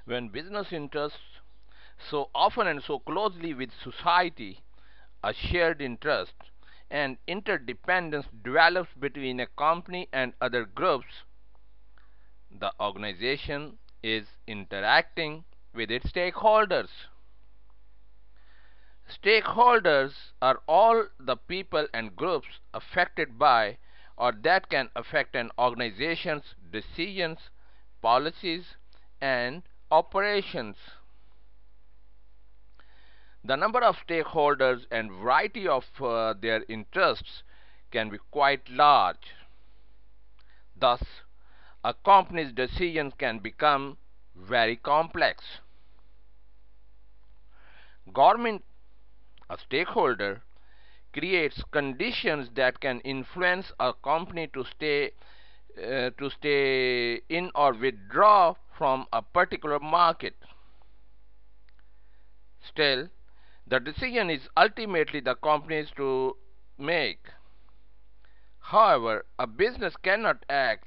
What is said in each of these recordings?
When business interests so often and so closely with society, a shared interest and interdependence develops between a company and other groups. The organization is interacting with its stakeholders. Stakeholders are all the people and groups affected by or that can affect an organization's decisions, policies, and operations. The number of stakeholders and variety of their interests can be quite large. Thus, a company's decisions can become very complex. Government, a stakeholder, creates conditions that can influence a company to stay in or withdraw from a particular market. Still, the decision is ultimately the company's to make. However, a business cannot act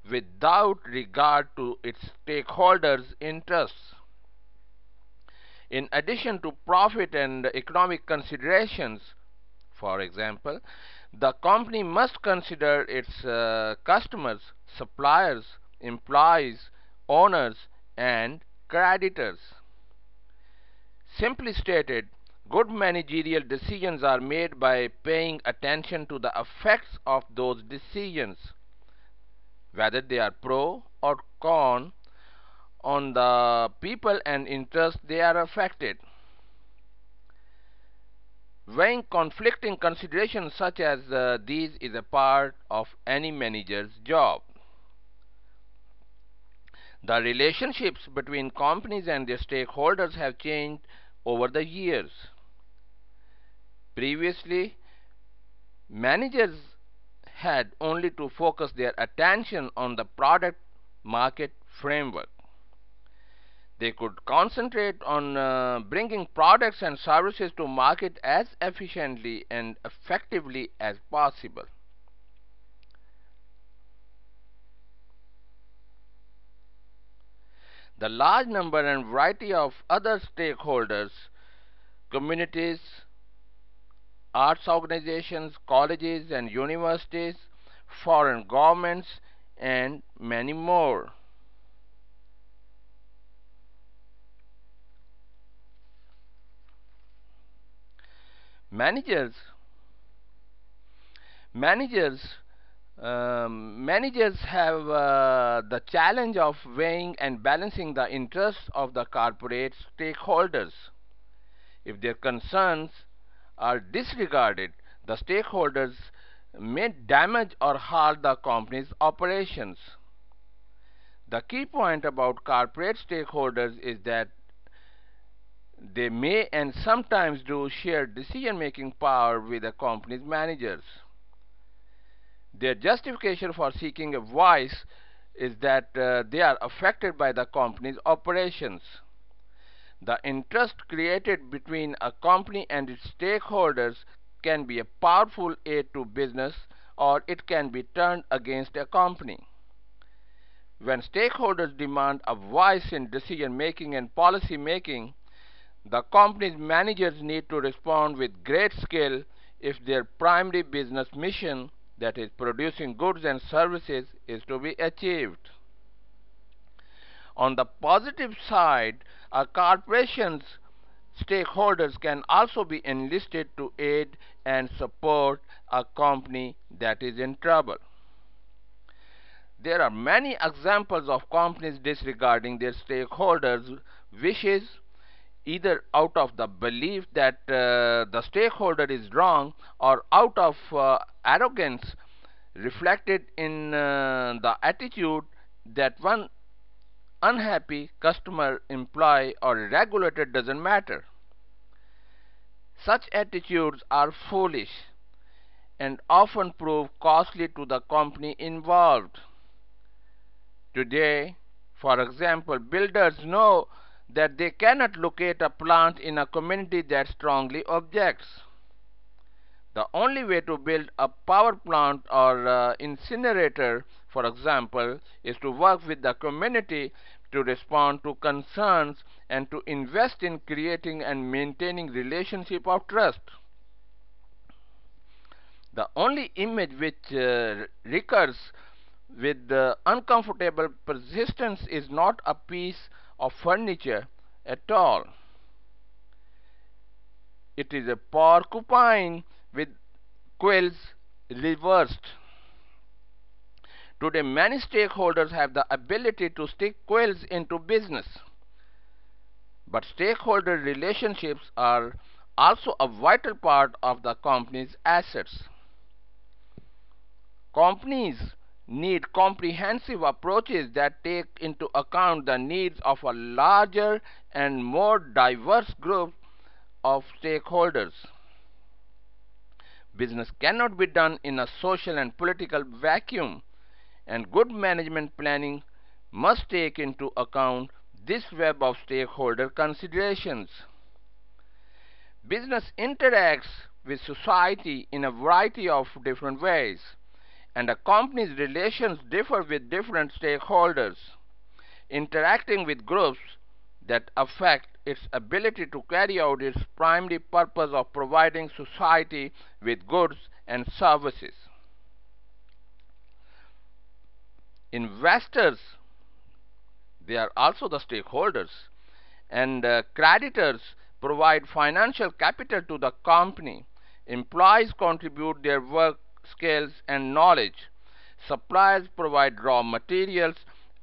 without regard to its stakeholders' interests. In addition to profit and economic considerations, for example, the company must consider its customers, suppliers, employees, owners, and creditors. Simply stated, good managerial decisions are made by paying attention to the effects of those decisions, whether they are pro or con, on the people and interests they are affected. Weighing conflicting considerations such as these is a part of any manager's job. The relationships between companies and their stakeholders have changed over the years. Previously, managers had only to focus their attention on the product market framework. They could concentrate on bringing products and services to market as efficiently and effectively as possible. The large number and variety of other stakeholders, communities, arts organizations, colleges and universities, foreign governments, and many more. Managers managers managers have the challenge of weighing and balancing the interests of the corporate stakeholders. If their concerns are disregarded, the stakeholders may damage or halt the company's operations. The key point about corporate stakeholders is that they may and sometimes do share decision-making power with the company's managers. Their justification for seeking a voice is that they are affected by the company's operations. The interest created between a company and its stakeholders can be a powerful aid to business, or it can be turned against a company. When stakeholders demand a voice in decision making and policy making, the company's managers need to respond with great skill if their primary business mission, that is, producing goods and services, is to be achieved. On the positive side, a corporation's stakeholders can also be enlisted to aid and support a company that is in trouble. There are many examples of companies disregarding their stakeholders' wishes, either out of the belief that the stakeholder is wrong or out of arrogance reflected in the attitude that one unhappy customer, employee, or regulator doesn't matter. Such attitudes are foolish and often prove costly to the company involved. Today, for example, builders know that they cannot locate a plant in a community that strongly objects. The only way to build a power plant or incinerator, for example, is to work with the community to respond to concerns and to invest in creating and maintaining relationship of trust. The only image which recurs with the uncomfortable persistence is not a piece of furniture at all. It is a porcupine with quills reversed. Today, many stakeholders have the ability to stick quills into business. But stakeholder relationships are also a vital part of the company's assets. Companies need comprehensive approaches that take into account the needs of a larger and more diverse group of stakeholders. Business cannot be done in a social and political vacuum, and good management planning must take into account this web of stakeholder considerations. Business interacts with society in a variety of different ways, and a company's relations differ with different stakeholders, interacting with groups that affect its ability to carry out its primary purpose of providing society with goods and services. Investors, they are also the stakeholders, and creditors provide financial capital to the company. Employees contribute their work, skills, and knowledge. Suppliers provide raw materials,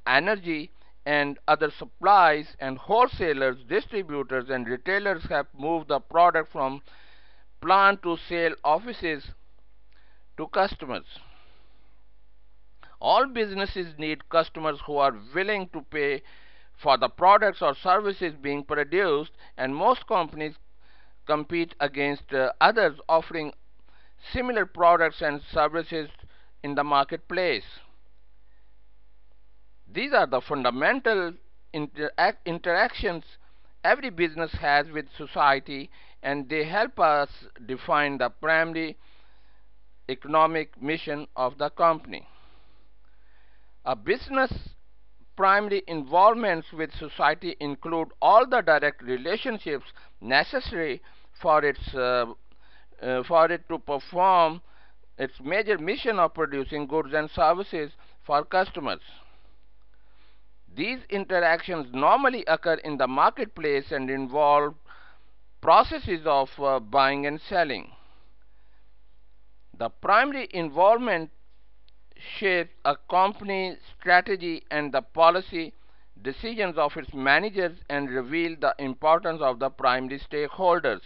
energy, and other supplies, and wholesalers, distributors, and retailers have moved the product from plant to sale offices to customers. All businesses need customers who are willing to pay for the products or services being produced, and most companies compete against others offering similar products and services in the marketplace. These are the fundamental interactions every business has with society, and they help us define the primary economic mission of the company. A business primary involvements with society include all the direct relationships necessary for it to perform its major mission of producing goods and services for customers. These interactions normally occur in the marketplace and involve processes of buying and selling. The primary involvement shapes a company's strategy and the policy decisions of its managers and reveal the importance of the primary stakeholders.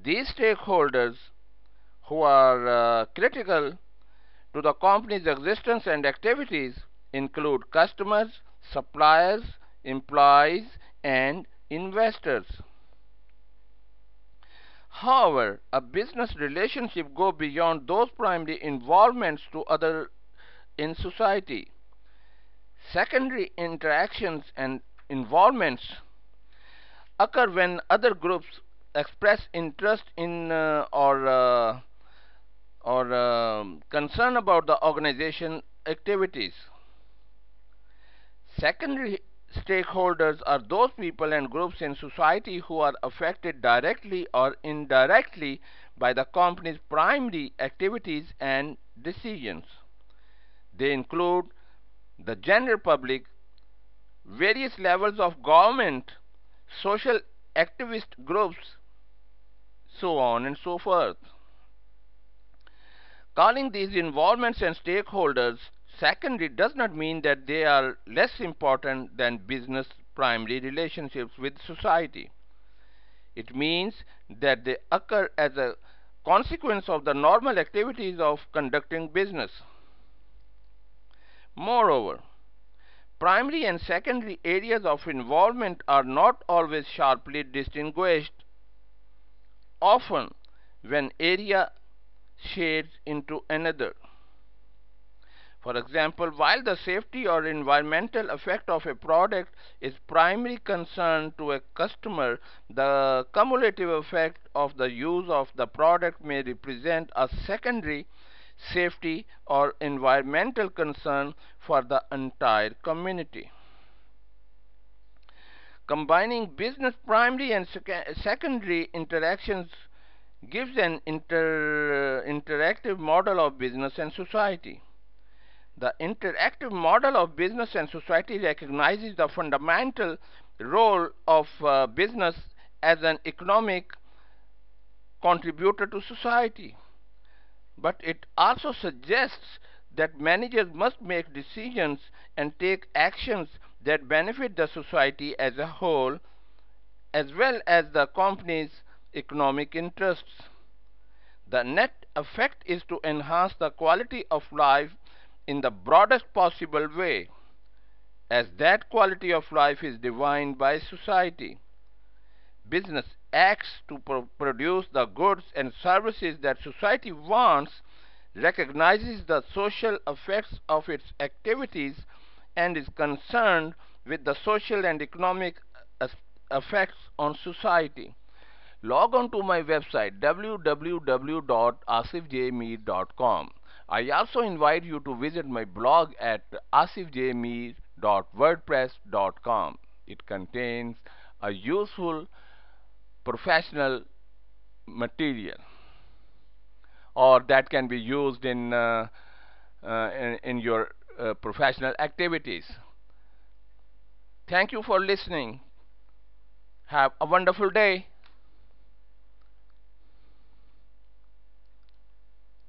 These stakeholders, who are critical to the company's existence and activities, include customers, suppliers, employees, and investors. However, a business relationship goes beyond those primary involvements to others in society. Secondary interactions and involvements occur when other groups express interest in or concern about the organization activities. Secondary stakeholders are those people and groups in society who are affected directly or indirectly by the company's primary activities and decisions. They include the general public, various levels of government, social activist groups, so on and so forth. Calling these involvements and stakeholders secondary does not mean that they are less important than business primary relationships with society. It means that they occur as a consequence of the normal activities of conducting business. Moreover, primary and secondary areas of involvement are not always sharply distinguished. Often, one area shades into another. For example, while the safety or environmental effect of a product is primary concern to a customer, the cumulative effect of the use of the product may represent a secondary safety or environmental concern for the entire community. Combining business primary and secondary interactions gives an interactive model of business and society. The interactive model of business and society recognizes the fundamental role of business as an economic contributor to society. But it also suggests that managers must make decisions and take actions that benefit the society as a whole, as well as the company's economic interests. The net effect is to enhance the quality of life in the broadest possible way, as that quality of life is defined by society. Business acts to produce the goods and services that society wants, recognizes the social effects of its activities, and is concerned with the social and economic effects on society. Log on to my website www.asifjmeer.com. I also invite you to visit my blog at asifjmeer.wordpress.com. It contains a useful professional material, or that can be used in your professional activities. Thank you for listening. Have a wonderful day.